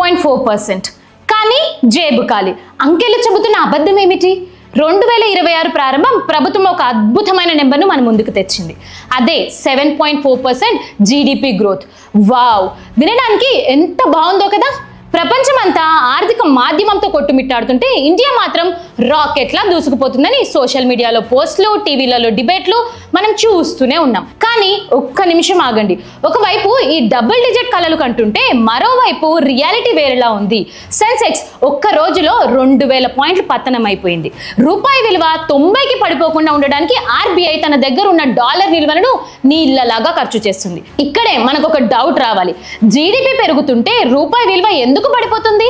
7.4%. కానీ జేబు ఖాళీ. అంకెలు చెబుతున్న అబద్ధం ఏమిటి? 2026 ప్రారంభం ప్రభుత్వం ఒక అద్భుతమైన నెంబర్ను మన ముందుకు తెచ్చింది. అదే 7.4% జీడిపి గ్రోత్. వావ్, వినడానికి ఎంత బాగుందో కదా. ప్రపంచమంతా ఆర్థిక మాధ్యమంతో కొట్టుమిట్టాడుతుంటే ఇండియా మాత్రం రాకెట్లా దూసుకుపోతుందని సోషల్ మీడియాలో పోస్టులు, టీవీలలో డిబేట్లు మనం చూస్తూనే ఉన్నాం. కానీ ఒక్క నిమిషం ఆగండి. ఒకవైపు ఈ డబుల్ డిజిట్ కలలు కంటుంటే మరోవైపు రియాలిటీ వేరేలా ఉంది. సెన్సెక్స్ ఒక్క రోజులో 2000 పాయింట్లు పతనం అయిపోయింది. రూపాయి విలువ 90కి పడిపోకుండా ఉండడానికి ఆర్బీఐ తన దగ్గర ఉన్న డాలర్ నిల్వలను నీళ్లలాగా ఖర్చు చేస్తుంది. ఇక్కడే మనకు ఒక డౌట్ రావాలి. జీడిపి పెరుగుతుంటే రూపాయి విలువ ఎందుకు పడిపోతుంది?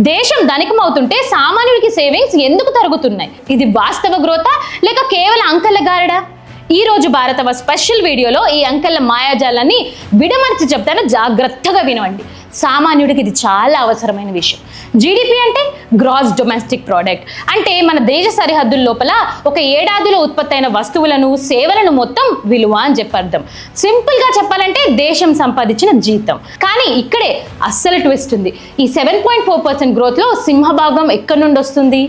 దేశం ధనికమవుతుంటే సామాన్యుడికి సేవింగ్స్ ఎందుకు తరుగుతున్నాయి? ఇది వాస్తవ గ్రోతా లేక కేవలం అంకెల గారడా? ఈ రోజు భారతవ స్పెషల్ వీడియోలో ఈ అంకెల మాయాజాలాన్ని విడమర్చి చెప్తాను, జాగ్రత్తగా వినండి. సామాన్యుడికి ఇది చాలా అవసరమైన విషయం. జీడిపి అంటే గ్రాస్ డొమెస్టిక్ ప్రోడక్ట్. అంటే మన దేశ సరిహద్దుల లోపల ఒక ఏడాదిలో ఉత్పత్తి అయిన వస్తువులను, సేవలను మొత్తం విలువ అని చెప్పి అర్థం. సింపుల్గా చెప్పాలంటే దేశం సంపాదించిన జీతం. కానీ ఇక్కడే అస్సలు ట్విస్ట్ ఉంది. ఈ 7.4% గ్రోత్లో సింహభాగం ఎక్కడి నుండి వస్తుంది?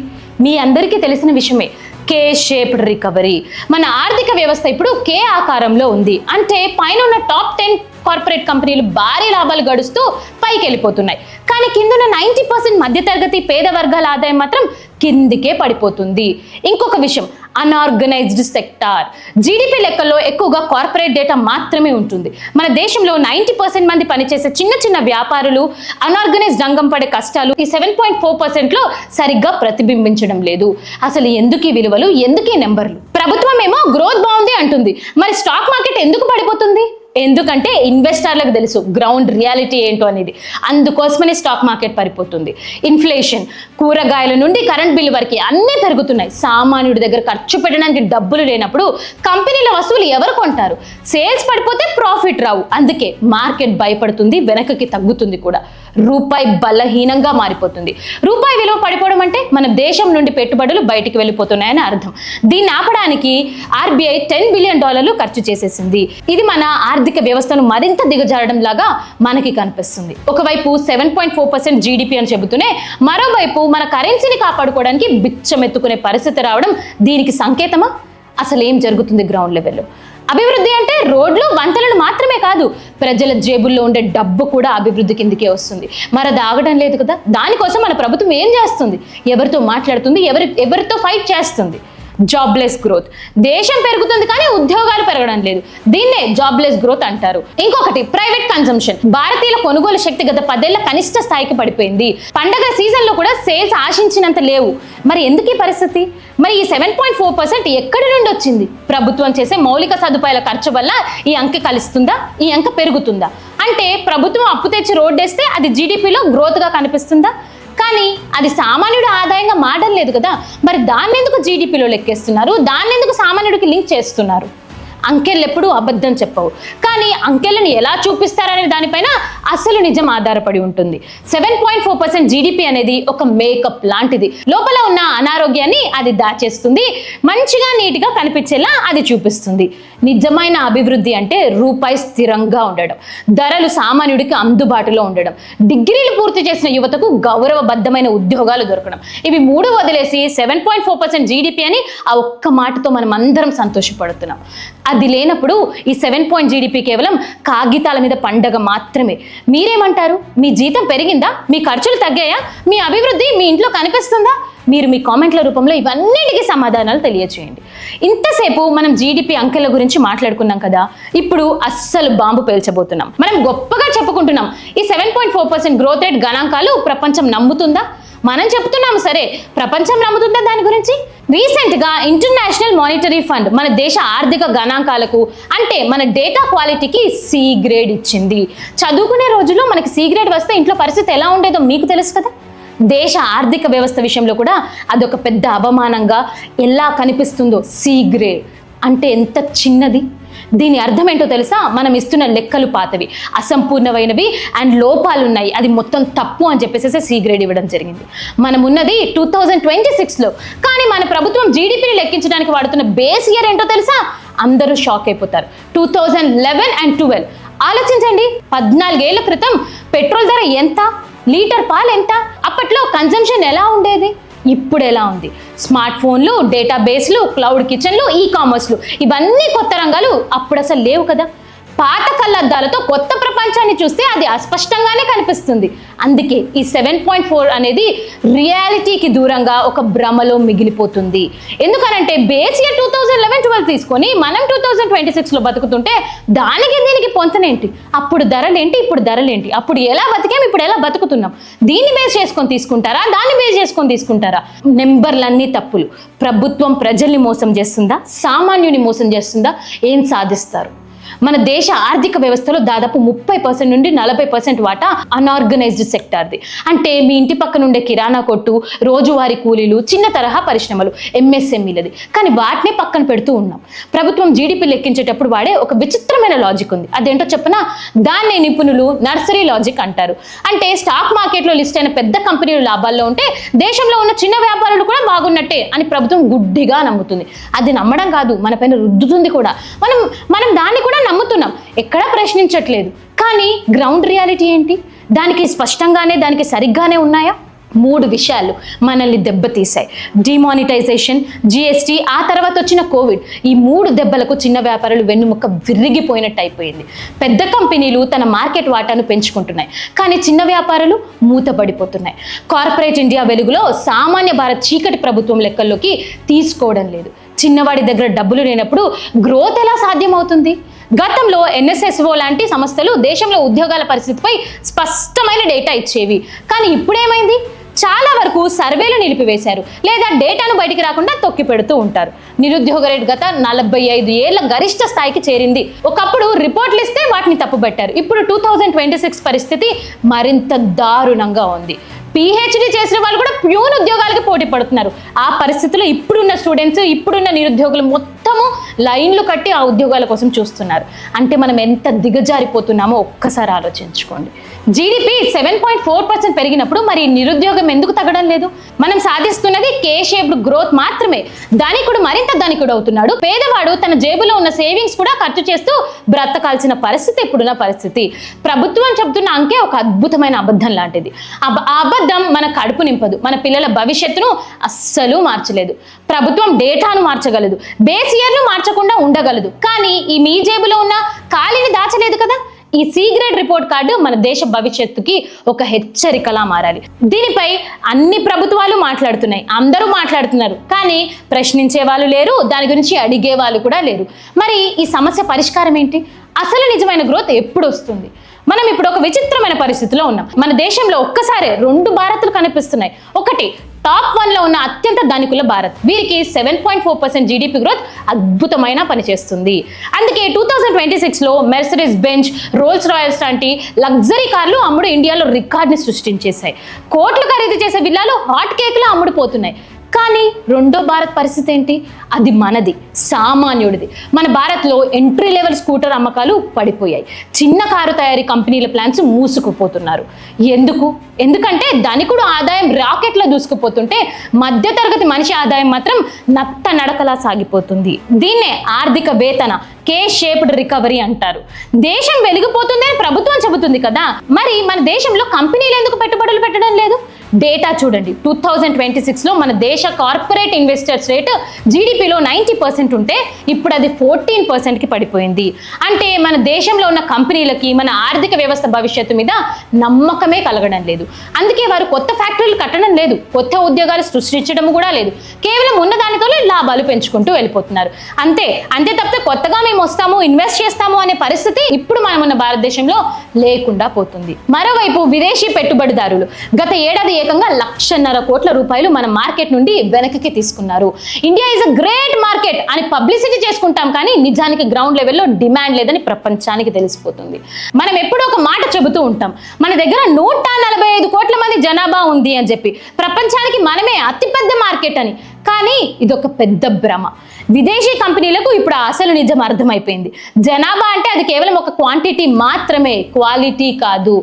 మీ అందరికీ తెలిసిన విషయమే, కే షేప్డ్ రికవరీ. మన ఆర్థిక వ్యవస్థ ఇప్పుడు కే ఆకారంలో ఉంది. అంటే పైన ఉన్న టాప్ 10 కార్పొరేట్ కంపెనీలు భారీ లాభాలు గడుస్తూ పైకి వెళ్ళిపోతున్నాయి. కానీ కిందున్న 90% మధ్యతరగతి పేద వర్గాల ఆదాయం మాత్రం కిందికే పడిపోతుంది. ఇంకొక విషయం, అన్ఆర్గనైజ్డ్ సెక్టార్. జీడిపి లెక్కల్లో ఎక్కువగా కార్పొరేట్ డేటా మాత్రమే ఉంటుంది. మన దేశంలో 90% మంది పనిచేసే చిన్న చిన్న వ్యాపారులు, అన్ఆర్గనైజ్డ్ రంగం పడే కష్టాలు ఈ 7.4%లో సరిగ్గా ప్రతిబింబించడం లేదు. అసలు ఎందుకు ఈ విలువలు, ఎందుకు ఈ నెంబర్లు? ప్రభుత్వం ఏమో గ్రోత్ బాగుంది అంటుంది, మరి స్టాక్ మార్కెట్ ఎందుకు పడిపోతుంది? ఎందుకంటే ఇన్వెస్టర్లకు తెలుసు గ్రౌండ్ రియాలిటీ ఏంటో అనేది. అందుకోసమనే స్టాక్ మార్కెట్ పడిపోతుంది. ఇన్ఫ్లేషన్, కూరగాయల నుండి కరెంట్ బిల్లు వరకు అన్నీ పెరుగుతున్నాయి. సామాన్యుడి దగ్గర ఖర్చు పెట్టడానికి డబ్బులు లేనప్పుడు కంపెనీల వస్తువులు ఎవరు కొంటారు? సేల్స్ పడిపోతే ప్రాఫిట్ రావు. అందుకే మార్కెట్ భయపడుతుంది, వెనకకి తగ్గుతుంది కూడా. రూపాయి బలహీనంగా మారిపోతుంది. రూపాయి విలువ పడిపోవడం అంటే మన దేశం నుండి పెట్టుబడులు బయటికి వెళ్ళిపోతున్నాయని అర్థం. దీన్ని ఆపడానికి ఆర్బీఐ $10 బిలియన్ ఖర్చు చేసేసింది. ఇది మన ఆర్థిక వ్యవస్థను మరింత దిగజారడం లాగా మనకి కనిపిస్తుంది. ఒకవైపు 7.4% జీడిపి అని చెబుతూనే మరోవైపు మన కరెన్సీని కాపాడుకోవడానికి బిచ్చమెత్తుకునే పరిస్థితి రావడం దీనికి సంకేతమా? అసలు ఏం జరుగుతుంది గ్రౌండ్ లెవెల్లో? అభివృద్ధి అంటే రోడ్లు, వంతెనలు మాత్రమే కాదు, ప్రజల జేబుల్లో ఉండే డబ్బు కూడా అభివృద్ధి కిందకే వస్తుంది. మరి అది ఆగడం లేదు కదా. దానికోసం మన ప్రభుత్వం ఏం చేస్తుంది? ఎవరితో మాట్లాడుతుంది? ఎవరితో ఫైట్ చేస్తుంది? Jobless growth. దేశం పెరుగుతుంది కానీ ఉద్యోగాలు పెరగడం లేదు. దీన్నే జాబ్లెస్ గ్రోత్ అంటారు. ఇంకొకటి ప్రైవేట్ కన్సంప్షన్. భారతీయుల కొనుగోలు శక్తి గత 10 ఏళ్ల కనిష్ట స్థాయికి పడిపోయింది. పండగ సీజన్లో కూడా సేల్స్ ఆశించినంత లేవు. మరి ఎందుకు ఈ పరిస్థితి? మరి ఈ 7.4% ఎక్కడి నుండి వచ్చింది? ప్రభుత్వం చేసే మౌలిక సదుపాయాల ఖర్చు వల్ల ఈ అంకె కలుస్తుందా? ఈ అంక పెరుగుతుందా? అంటే ప్రభుత్వం అప్పు తెచ్చి రోడ్డేస్తే అది జీడిపిలో గ్రోత్గా కనిపిస్తుందా? కానీ అది సామాన్యుడి ఆదాయంగా మారడం లేదు కదా. మరి దాన్ని ఎందుకు జీడిపిలో లెక్కేస్తున్నారు? దాన్ని ఎందుకు సామాన్యుడికి లింక్ చేస్తున్నారు? అంకెలు ఎప్పుడు అబద్ధం చెప్పవు, కానీ అంకెలను ఎలా చూపిస్తారనే దానిపైన అసలు నిజం ఆధారపడి ఉంటుంది. 7.4% జీడిపి అనేది ఒక మేకప్ లాంటిది. లోపల ఉన్న అనారోగ్యాన్ని అది దాచేస్తుంది, మంచిగా నీట్గా కనిపించేలా అది చూపిస్తుంది. నిజమైన అభివృద్ధి అంటే రూపాయి స్థిరంగా ఉండడం, ధరలు సామాన్యుడికి అందుబాటులో ఉండడం, డిగ్రీలు పూర్తి చేసిన యువతకు గౌరవబద్ధమైన ఉద్యోగాలు దొరకడం. ఇవి 3 వదిలేసి 7.4% జీడిపి అని ఆ ఒక్క మాటతో మనం అందరం సంతోషపడుతున్నాం. అది లేనప్పుడు ఈ 7 జీడిపి కేవలం కాగితాల మీద పండగ మాత్రమే. మీరేమంటారు? మీ జీతం పెరిగిందా? మీ ఖర్చులు తగ్గాయా? మీ అభివృద్ధి మీ ఇంట్లో కనిపిస్తుందా? మీరు మీ కామెంట్ల రూపంలో ఇవన్నిటికీ సమాధానాలు తెలియచేయండి. ఇంతసేపు మనం జీడిపి అంకెల గురించి మాట్లాడుకున్నాం కదా, ఇప్పుడు అస్సలు బాంబు పేల్చబోతున్నాం. మనం గొప్పగా చెప్పుకుంటున్నాం ఈ 7.4% గ్రోత్ రేట్ గణాంకాలు ప్రపంచం నమ్ముతుందా? మనం చెప్తున్నాము సరే, ప్రపంచం నమ్ముతుందా దాని గురించి? రీసెంట్గా ఇంటర్నేషనల్ మానిటరీ ఫండ్ మన దేశ ఆర్థిక గణాంకాలకు అంటే మన డేటా క్వాలిటీకి C గ్రేడ్ ఇచ్చింది. చదువుకునే రోజుల్లో మనకి C గ్రేడ్ వస్తే ఇంట్లో పరిస్థితి ఎలా ఉండేదో మీకు తెలుసు కదా. దేశ ఆర్థిక వ్యవస్థ విషయంలో కూడా అదొక పెద్ద అవమానంగా ఎలా కనిపిస్తుందో. C గ్రేడ్ అంటే ఎంత చిన్నది. దీని అర్థం ఏంటో తెలుసా? మనం ఇస్తున్న లెక్కలు పాతవి, అసంపూర్ణమైనవి అండ్ లోపాలు ఉన్నాయి, అది మొత్తం తప్పు అని చెప్పేసి C గ్రేడ్ ఇవ్వడం జరిగింది. మనం ఉన్నది 2026లో, కానీ మన ప్రభుత్వం జీడిపిని లెక్కించడానికి వాడుతున్న బేస్ ఇయర్ ఏంటో తెలుసా? అందరూ షాక్ అయిపోతారు. 2011 and 12. ఆలోచించండి, 14 ఏళ్ల క్రితం పెట్రోల్ ధర ఎంత? లీటర్ పాలు ఎంత? అప్పట్లో కన్జంప్షన్ ఎలా ఉండేది, ఇప్పుడు ఎలా ఉంది? స్మార్ట్ ఫోన్లు, డేటాబేస్లు, క్లౌడ్ కిచెన్లు, ఈ కామర్స్లు, ఇవన్నీ కొత్త రంగాలు అప్పుడు అసలు లేవు కదా. పాత కళ్ళద్దాలతో కొత్త ప్రపంచాన్ని చూస్తే అది అస్పష్టంగానే కనిపిస్తుంది. అందుకే ఈ 7.4 అనేది రియాలిటీకి దూరంగా ఒక భ్రమలో మిగిలిపోతుంది. ఎందుకనంటే బేస్ ఇయర్ 2011-12 తీసుకొని మనం 2026లో బతుకుతుంటే దానికి దీనికి పొంతనేంటి? అప్పుడు ధరలేంటి, ఇప్పుడు ధరలేంటి? అప్పుడు ఎలా బతికాం, ఇప్పుడు ఎలా బతుకుతున్నాం? దీన్ని బేస్ చేసుకొని తీసుకుంటారా, దాన్ని బేస్ చేసుకొని తీసుకుంటారా? నెంబర్లన్నీ తప్పులు. ప్రభుత్వం ప్రజల్ని మోసం చేస్తుందా, సామాన్యుని మోసం చేస్తుందా? ఏం సాధిస్తారు? మన దేశ ఆర్థిక వ్యవస్థలో దాదాపు 30% నుండి 40% వాటా అన్ఆర్గనైజ్డ్ సెక్టార్ది. అంటే మీ ఇంటి పక్కన ఉండే కిరాణా కొట్టు, రోజువారీ కూలీలు, చిన్న తరహా పరిశ్రమలు, ఎంఎస్ఎంఈలది. కానీ వాటినే పక్కన పెడుతూ ఉన్నాం. ప్రభుత్వం జీడిపి లెక్కించేటప్పుడు వాడే ఒక విచిత్రమైన లాజిక్ ఉంది. అదేంటో చెప్పనా? దాన్ని నిపుణులు నర్సరీ లాజిక్ అంటారు. అంటే స్టాక్ మార్కెట్లో లిస్ట్ అయిన పెద్ద కంపెనీలు లాభాల్లో ఉంటే దేశంలో ఉన్న చిన్న వ్యాపారులు కూడా బాగున్నట్టే అని ప్రభుత్వం గుడ్డిగా నమ్ముతుంది. అది నమ్మడం కాదు, మన పైన రుద్దుతుంది కూడా. మనం దాన్ని కూడా నమ్ముతున్నాం, ఎక్కడా ప్రశ్నించట్లేదు. కానీ గ్రౌండ్ రియాలిటీ ఏంటి? దానికి సరిగ్గానే ఉన్నాయా? 3 విషయాలు మనల్ని దెబ్బతీశాయి. డిమానిటైజేషన్, జిఎస్టీ, ఆ తర్వాత వచ్చిన కోవిడ్. ఈ 3 దెబ్బలకు చిన్న వ్యాపారులు వెన్నుముక్క విరిగిపోయినట్టు అయిపోయింది. పెద్ద కంపెనీలు తన మార్కెట్ వాటాను పెంచుకుంటున్నాయి, కానీ చిన్న వ్యాపారులు మూతపడిపోతున్నాయి. కార్పొరేట్ ఇండియా వెలుగులో సామాన్య భారత్ చీకటి ప్రభుత్వం లెక్కల్లోకి తీసుకోవడం లేదు. చిన్నవాడి దగ్గర డబ్బులు లేనప్పుడు గ్రోత్ ఎలా సాధ్యమవుతుంది? గతంలో ఎన్ఎస్ఎస్ఓ లాంటి సంస్థలు దేశంలో ఉద్యోగాల పరిస్థితిపై స్పష్టమైన డేటా ఇచ్చేవి. కానీ ఇప్పుడేమైంది? చాలా వరకు సర్వేలు నిలిపివేశారు, లేదా డేటాను బయటికి రాకుండా తొక్కి పెడుతూ ఉంటారు. నిరుద్యోగ రేటు గత 45 ఏళ్ల గరిష్ట స్థాయికి చేరింది. ఒకప్పుడు రిపోర్ట్లు ఇస్తే వాటిని తప్పుపట్టారు. ఇప్పుడు 2026 పరిస్థితి మరింత దారుణంగా ఉంది. పిహెచ్డి చేసిన వాళ్ళు కూడా ప్యూన్ ఉద్యోగాలకి పోటీ పడుతున్నారు. ఆ పరిస్థితుల్లో ఇప్పుడున్న స్టూడెంట్స్, ఇప్పుడున్న నిరుద్యోగులు మొత్తము లైన్లు కట్టి ఆ ఉద్యోగాల కోసం చూస్తున్నారు. అంటే మనం ఎంత దిగజారిపోతున్నామో ఒక్కసారి ఆలోచించుకోండి. జీడిపి 7.4% పెరిగినప్పుడు మరి నిరుద్యోగం ఎందుకు తగ్గడం లేదు? మనం సాధిస్తున్నది కే షేప్డ్ గ్రోత్ మాత్రమే. ధనికుడు మరింత ధనికుడు అవుతున్నాడు, పేదవాడు తన జేబులో ఉన్న సేవింగ్స్ కూడా ఖర్చు చేస్తూ బ్రతకాల్సిన పరిస్థితి ఇప్పుడున్న పరిస్థితి. ప్రభుత్వం చెబుతున్న అంకె ఒక అద్భుతమైన అబద్ధం లాంటిది. ఆ అబద్ధం మన కడుపు నింపదు, మన పిల్లల భవిష్యత్తును అస్సలు మార్చలేదు. ప్రభుత్వం డేటాను మార్చగలదు, బేస్ ఇయర్ను మార్చకుండా ఉండగలదు, కానీ ఈ మీ జేబులో ఉన్న ఖాళీని దాచలేదు కదా. ఈ సీగ్రేడ్ రిపోర్ట్ కార్డు మన దేశ భవిష్యత్తుకి ఒక హెచ్చరికలా మారాలి. దీనిపై అన్ని ప్రభుత్వాలు మాట్లాడుతున్నాయి, అందరూ మాట్లాడుతున్నారు, కానీ ప్రశ్నించే వాళ్ళు లేరు, దాని గురించి అడిగే వాళ్ళు కూడా లేరు. మరి ఈ సమస్య పరిష్కారం ఏంటి? అసలు నిజమైన గ్రోత్ ఎప్పుడు వస్తుంది? మనం ఇప్పుడు ఒక విచిత్రమైన పరిస్థితిలో ఉన్నాం. మన దేశంలో ఒక్కసారి 2 భారత్లు కనిపిస్తున్నాయి. ఒకటి టాప్ 1లో ఉన్న అత్యంత ధనికుల భారత్. వీరికి 7.4% జీడిపి గ్రోత్ అద్భుతమైన పనిచేస్తుంది. అందుకే 2026లో మెర్సిడెస్ బెంజ్, రోల్స్ రాయల్స్ లాంటి లగ్జరీ కార్లు అమ్ముడు ఇండియాలో రికార్డ్ని సృష్టించేశాయి. కోట్లు ఖరీదు చేసే విల్లాలు హాట్ కేక్లు అమ్ముడుపోతున్నాయి. కానీ రెండో భారత్ పరిస్థితి ఏంటి? అది మనది, సామాన్యుడిది. మన భారత్లో ఎంట్రీ లెవెల్ స్కూటర్ అమ్మకాలు పడిపోయాయి. చిన్న కారు తయారీ కంపెనీల ప్లాన్స్ మూసుకుపోతున్నారు. ఎందుకంటే ధనికుడు ఆదాయం రాకెట్లో దూసుకుపోతుంటే మధ్యతరగతి మనిషి ఆదాయం మాత్రం నత్త నడకలా సాగిపోతుంది. దీన్నే ఆర్థిక వేతన కే షేప్డ్ రికవరీ అంటారు. దేశం వెలిగిపోతుందని ప్రభుత్వం చెబుతుంది కదా, మరి మన దేశంలో కంపెనీలు ఎందుకు పెట్టుబడులు పెట్టడం లేదు? డేటా చూడండి. 2026లో మన దేశ కార్పొరేట్ ఇన్వెస్టర్స్ రేటు జీడిపిలో 90% ఉంటే ఇప్పుడు అది 14%కి పడిపోయింది. అంటే మన దేశంలో ఉన్న కంపెనీలకి మన ఆర్థిక వ్యవస్థ భవిష్యత్తు మీద నమ్మకమే కలగడం లేదు. అందుకే వారు కొత్త ఫ్యాక్టరీలు కట్టడం లేదు, కొత్త ఉద్యోగాలు సృష్టించడం కూడా లేదు. కేవలం ఉన్న దానితోనే లాభాలు పెంచుకుంటూ వెళ్ళిపోతున్నారు. అంతే తప్పితే కొత్తగా మేము వస్తాము, ఇన్వెస్ట్ చేస్తాము అనే పరిస్థితి ఇప్పుడు మనం ఉన్న భారతదేశంలో లేకుండా పోతుంది. మరోవైపు విదేశీ పెట్టుబడిదారులు గత ఏడాది ఏకంగా 1,50,000 కోట్ల రూపాయలు మన మార్కెట్ నుండి వెనక్కి తీసుకున్నారు. India is a great market అని పబ్లిసిటీ చేసుకుంటాం, కానీ నిజానికి గ్రౌండ్ లెవెల్లో డిమాండ్ లేదని ప్రపంచానికి తెలిసిపోతుంది. మనం ఎప్పుడూ ఒక మాట చెబుతూ ఉంటాం, మన దగ్గర 145 కోట్ల మంది జనాభా ఉంది అని చెప్పి. ప్రపంచానికి మనమే అతిపెద్ద మార్కెట్ అని. కానీ ఇదొక పెద్ద భ్రమ. విదేశీ కంపెనీలకు ఇప్పుడు అసలు నిజం అర్థమైపోయింది. జనాభా అంటే అది కేవలం ఒక క్వాంటిటీ మాత్రమే, క్వాలిటీ కాదు.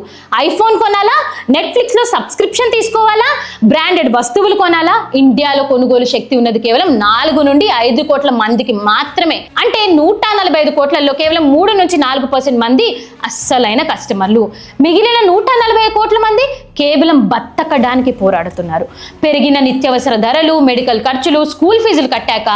ఐఫోన్ కొనాలా, నెట్ఫ్లిక్స్లో సబ్స్క్రిప్షన్ తీసుకోవాలా, బ్రాండెడ్ వస్తువులు కొనాలా? ఇండియాలో కొనుగోలు శక్తి ఉన్నది కేవలం 4 నుండి 5 కోట్ల మందికి మాత్రమే. అంటే 145 కోట్లలో కేవలం 3 నుంచి 4% మంది అస్సలైన కస్టమర్లు. మిగిలిన 140 కోట్ల మంది కేవలం బతకడానికి పోరాడుతున్నారు. పెరిగిన నిత్యావసర ధరలు, మెడికల్ ఖర్చులు, స్కూల్ ఫీజులు కట్టాక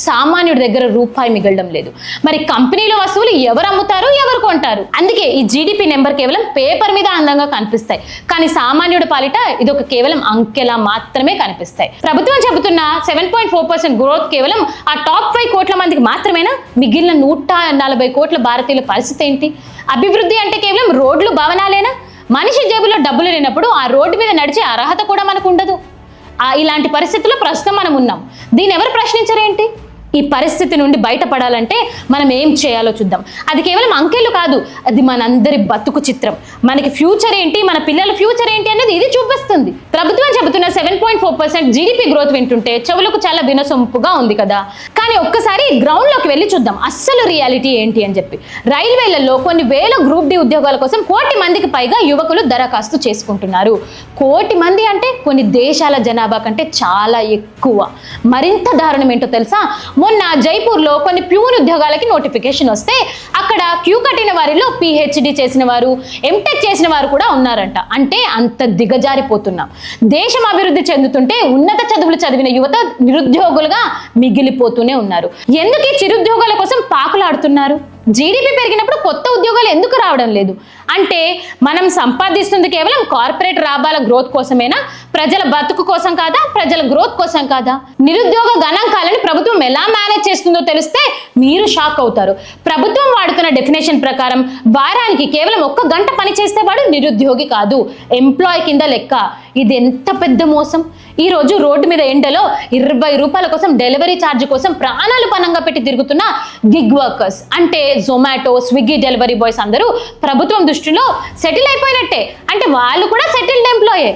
సామాన్యుడి దగ్గర రూపాయి మిగలడం లేదు. మరి కంపెనీల వస్తువులు ఎవరు అమ్ముతారు, ఎవరు కొంటారు? అందుకే ఈ జీడిపి నెంబర్ కేవలం పేపర్ మీద అందంగా కనిపిస్తాయి, కానీ సామాన్యుడి పాలిట ఇది ఒక కేవలం అంకెలా మాత్రమే కనిపిస్తాయి. ప్రభుత్వం చెబుతున్న 7.4% గ్రోత్ కేవలం ఆ టాప్ 5 కోట్ల మందికి మాత్రమేనా? మిగిలిన 140 కోట్ల భారతీయుల పరిస్థితి ఏంటి? అభివృద్ధి అంటే కేవలం రోడ్లు, భవనాలేనా? మనిషి జేబులో డబ్బులు లేనప్పుడు ఆ రోడ్డు మీద నడిచే అర్హత కూడా మనకు ఉండదు. ఇలాంటి పరిస్థితుల్లో ప్రస్తుతం మనం ఉన్నాం. దీన్ని ఎవరు ప్రశ్నించరేంటి? ఈ పరిస్థితి నుండి బయటపడాలంటే మనం ఏం చేయాలో చూద్దాం. అది కేవలం అంకెలు కాదు, అది మనందరి బతుకు చిత్రం. మనకి ఫ్యూచర్ ఏంటి, మన పిల్లల ఫ్యూచర్ ఏంటి అనేది ఇది చూపిస్తుంది. ప్రభుత్వం చెబుతున్న 7.4% జీడిపి గ్రోత్ వింటుంటే చెవులకు చాలా వినసొంపుగా ఉంది కదా. కానీ ఒక్కసారి గ్రౌండ్లోకి వెళ్ళి చూద్దాం అస్సలు రియాలిటీ ఏంటి అని చెప్పి. రైల్వేలలో కొన్ని వేల గ్రూప్ డి ఉద్యోగాల కోసం 1 కోటి మందికి పైగా యువకులు దరఖాస్తు చేసుకుంటున్నారు. 1 కోటి మంది అంటే కొన్ని దేశాల జనాభా కంటే చాలా ఎక్కువ. మరింత దారుణం ఏంటో తెలుసా? మొన్న జైపూర్లో కొన్ని ప్యూన్ ఉద్యోగాలకి నోటిఫికేషన్ వస్తే అక్కడ క్యూ కట్టిన వారిలో PhD చేసిన వారు, MTech చేసిన వారు కూడా ఉన్నారంట. అంటే అంత దిగజారిపోతున్నాం. దేశం అభివృద్ధి చెందుతుంటే ఉన్నత చదువులు చదివిన యువత నిరుద్యోగులుగా మిగిలిపోతూనే ఉన్నారు. ఎందుకు ఈ చిరుద్యోగాల కోసం పాకులాడుతున్నారు? జీడిపి పెరిగినప్పుడు కొత్త ఉద్యోగాలు ఎందుకు రావడం లేదు? అంటే మనం సంపాదిస్తుంది కేవలం కార్పొరేట్ లాభాల గ్రోత్ కోసమేనా? ప్రజల బతుకు కోసం కాదా? ప్రజల గ్రోత్ కోసం కాదా? నిరుద్యోగ గణాంకాలను ప్రభుత్వం ఎలా మేనేజ్ చేస్తుందో తెలిస్తే మీరు షాక్ అవుతారు. ప్రభుత్వం వాడుతున్న డెఫినేషన్ ప్రకారం వారానికి కేవలం 1 గంట పని చేస్తే వాడు నిరుద్యోగి కాదు, ఎంప్లాయ్ కింద లెక్క. ఇది ఎంత పెద్ద మోసం! ఈ రోజు రోడ్డు మీద ఎండలో 20 రూపాయల కోసం డెలివరీ ఛార్జ్ కోసం ప్రాణాలు పణంగా పెట్టి తిరుగుతున్న గిగ్ వర్కర్స్ అంటే జొమాటో, స్విగ్గీ డెలివరీ బాయ్స్ అందరూ ప్రభుత్వం దృష్టిలో సెటిల్ అయిపోయినట్టే. అంటే వాళ్ళు కూడా సెటిల్డ్ ఎంప్లాయే.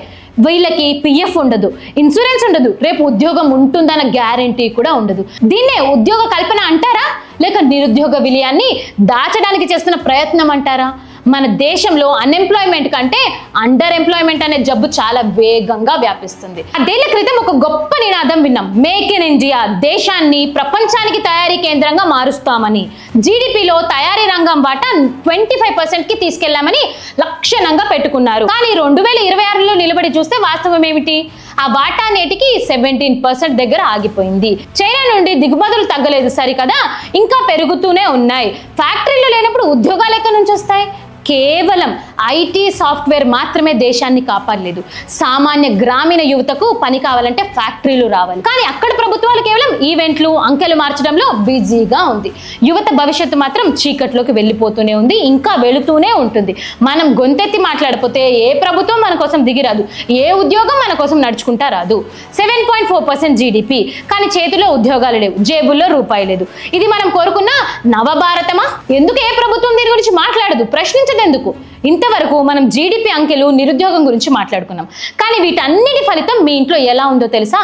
వీళ్ళకి PF ఉండదు, ఇన్సూరెన్స్ ఉండదు, రేపు ఉద్యోగం ఉంటుందన్న గ్యారంటీ కూడా ఉండదు. దీన్నే ఉద్యోగ కల్పన అంటారా, లేక నిరుద్యోగ విలయాన్ని దాచడానికి చేస్తున్న ప్రయత్నం అంటారా? మన దేశంలో అన్ఎంప్లాయ్మెంట్ కంటే అండర్ ఎంప్లాయ్మెంట్ అనే జబ్బు చాలా వేగంగా వ్యాపిస్తుంది. 10 ఏళ్ల క్రితం ఒక గొప్ప నినాదం విన్నాం, మేక్ ఇన్ ఇండియా, దేశాన్ని ప్రపంచానికి తయారీ కేంద్రంగా మారుస్తామని. జీడిపిలో తయారీ రంగం వాటా 25%కి తీసుకెళ్లామని లక్షణంగా పెట్టుకున్నారు. కానీ 2026లో నిలబడి చూస్తే వాస్తవం ఏమిటి? ఆ వాటా నేటికి 17% దగ్గర ఆగిపోయింది. చైనా నుండి దిగుమతులు తగ్గలేదు సరికదా, ఇంకా పెరుగుతూనే ఉన్నాయి. ఫ్యాక్టరీలు లేనప్పుడు ఉద్యోగాలు ఎక్కడి నుంచి వస్తాయి? కేవలం IT సాఫ్ట్వేర్ మాత్రమే దేశాన్ని కాపాడలేదు. సామాన్య గ్రామీణ యువతకు పని కావాలంటే ఫ్యాక్టరీలు రావాలి. కానీ అక్కడ ప్రభుత్వాలు కేవలం ఈవెంట్లు, అంకెలు మార్చడంలో బిజీగా ఉంది. యువత భవిష్యత్తు మాత్రం చీకట్లోకి వెళ్ళిపోతూనే ఉంది, ఇంకా వెళుతూనే ఉంటుంది. మనం గొంతెత్తి మాట్లాడకపోతే ఏ ప్రభుత్వం మన కోసం దిగిరాదు, ఏ ఉద్యోగం మన కోసం నడుచుకుంటా రాదు. 7.4% జీడిపి, కానీ చేతిలో ఉద్యోగాలు లేవు, జేబుల్లో రూపాయి లేదు. ఇది మనం కోరుకున్న నవభారతమా? ఎందుకు ఏ ప్రభుత్వం దీని గురించి మాట్లాడదు? ప్రశ్నించదు ఎందుకు? ఇంతవరకు మనం జీడిపి అంకెలు, నిరుద్యోగం గురించి మాట్లాడుకున్నాం. కానీ వీటన్నిటి ఫలితం మీ ఇంట్లో ఎలా ఉందో తెలుసా?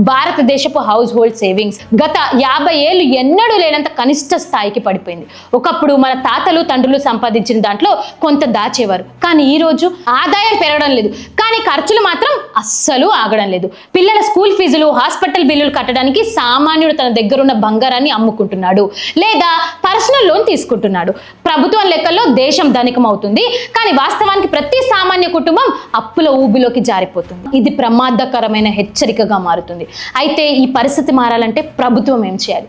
భారతదేశపు హౌస్ హోల్డ్ సేవింగ్స్ గత 50 ఏళ్ళు ఎన్నడూ లేనంత కనిష్ట స్థాయికి పడిపోయింది. ఒకప్పుడు మన తాతలు, తండ్రులు సంపాదించిన దాంట్లో కొంత దాచేవారు. కానీ ఈ రోజు ఆదాయం పెరగడం లేదు, కానీ ఖర్చులు మాత్రం అస్సలు ఆగడం లేదు. పిల్లల స్కూల్ ఫీజులు, హాస్పిటల్ బిల్లులు కట్టడానికి సామాన్యుడు తన దగ్గరున్న బంగారాన్ని అమ్ముకుంటున్నాడు, లేదా పర్సనల్ లోన్ తీసుకుంటున్నాడు. ప్రభుత్వం లెక్కల్లో దేశం ధనికం అవుతుంది, కానీ వాస్తవానికి ప్రతి సామాన్య కుటుంబం అప్పుల ఊబిలోకి జారిపోతుంది. ఇది ప్రమాదకరమైన హెచ్చరికగా మారుతుంది. అయితే ఈ పరిస్థితి మారాలంటే ప్రభుత్వం ఏం చేయాలి?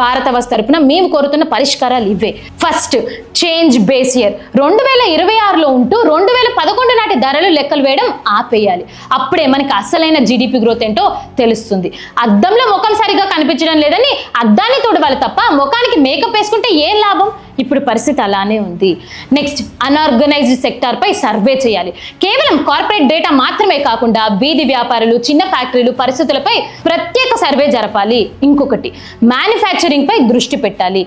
భారత వ్యవస్థ తరపున మేము కోరుతున్న పరిష్కారాలు ఇవే. First, change base year. 2026లో ఉంటూ 2011 నాటి ధరలు లెక్కలు వేయడం ఆపేయాలి. అప్పుడే మనకి అసలైన జీడిపి గ్రోత్ ఏంటో తెలుస్తుంది. అద్దంలో ముఖం సరిగా కనిపించడం లేదని అద్దాన్ని తోడవాలి తప్ప ముఖానికి మేకప్ వేసుకుంటే ఏం లాభం? ఇప్పుడు పరిస్థితి అలానే ఉంది. నెక్స్ట్, అన్ఆర్గనైజ్డ్ సెక్టార్ పై సర్వే చేయాలి. కేవలం కార్పొరేట్ డేటా మాత్రమే కాకుండా వీధి వ్యాపారులు, చిన్న ఫ్యాక్టరీలు పరిస్థితులపై ప్రత్యేక సర్వే జరపాలి. ఇంకొకటి, మ్యానుఫ్యాక్చరింగ్ పై దృష్టి పెట్టాలి.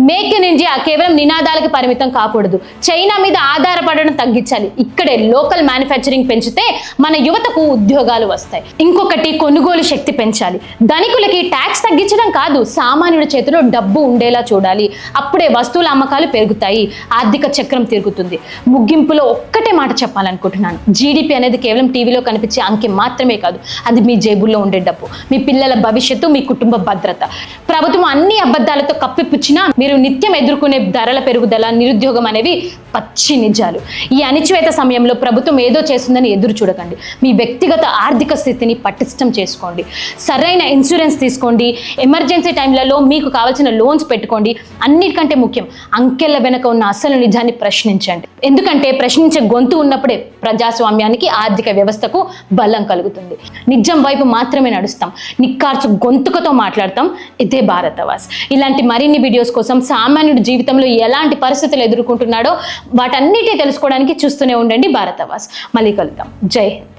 మేక్ ఇన్ ఇండియా కేవలం నినాదాలకు పరిమితం కాకూడదు. చైనా మీద ఆధారపడడం తగ్గించాలి. ఇక్కడే లోకల్ మ్యానుఫ్యాక్చరింగ్ పెంచితే మన యువతకు ఉద్యోగాలు వస్తాయి. ఇంకొకటి, కొనుగోలు శక్తి పెంచాలి. ధనికులకి ట్యాక్స్ తగ్గించడం కాదు, సామాన్యుడి చేతిలో డబ్బు ఉండేలా చూడాలి. అప్పుడే వస్తువుల అమ్మకాలు పెరుగుతాయి, ఆర్థిక చక్రం తిరుగుతుంది. ముగింపులో ఒక్కటే మాట చెప్పాలనుకుంటున్నాను. జీడిపి అనేది కేవలం టీవీలో కనిపించే అంకె మాత్రమే కాదు, అది మీ జేబుల్లో ఉండే డబ్బు, మీ పిల్లల భవిష్యత్తు, మీ కుటుంబ భద్రత. ప్రభుత్వం అన్ని అబద్ధాలతో కప్పిపుచ్చినా మీరు నిత్యం ఎదుర్కొనే ధరల పెరుగుదల, నిరుద్యోగం అనేవి పచ్చి నిజాలు. ఈ అణిచివేత సమయంలో ప్రభుత్వం ఏదో చేస్తుందని ఎదురు చూడకండి. మీ వ్యక్తిగత ఆర్థిక స్థితిని పటిష్టం చేసుకోండి, సరైన ఇన్సూరెన్స్ తీసుకోండి, ఎమర్జెన్సీ టైంలలో మీకు కావాల్సిన లోన్స్ పెట్టుకోండి. అన్నిటికంటే ముఖ్యం, అంకెల వెనుక ఉన్న అసలు నిజాన్ని ప్రశ్నించండి. ఎందుకంటే ప్రశ్నించే గొంతు ఉన్నప్పుడే ప్రజాస్వామ్యానికి, ఆర్థిక వ్యవస్థకు బలం కలుగుతుంది. నిజం వైపు మాత్రమే నడుస్తాం, నిక్కార్చు గొంతుకతో మాట్లాడతాం. ఇదే భారతవాస్. ఇలాంటి మరిన్ని వీడియోస్ కోసం సామాన్యుడి జీవితంలో ఎలాంటి పరిస్థితులు ఎదుర్కొంటున్నాడో వాటన్నిటి తెలుసుకోవడానికి చూస్తూనే ఉండండి భారతవాస్. మళ్ళీ కలుద్దాం. జై హింద్.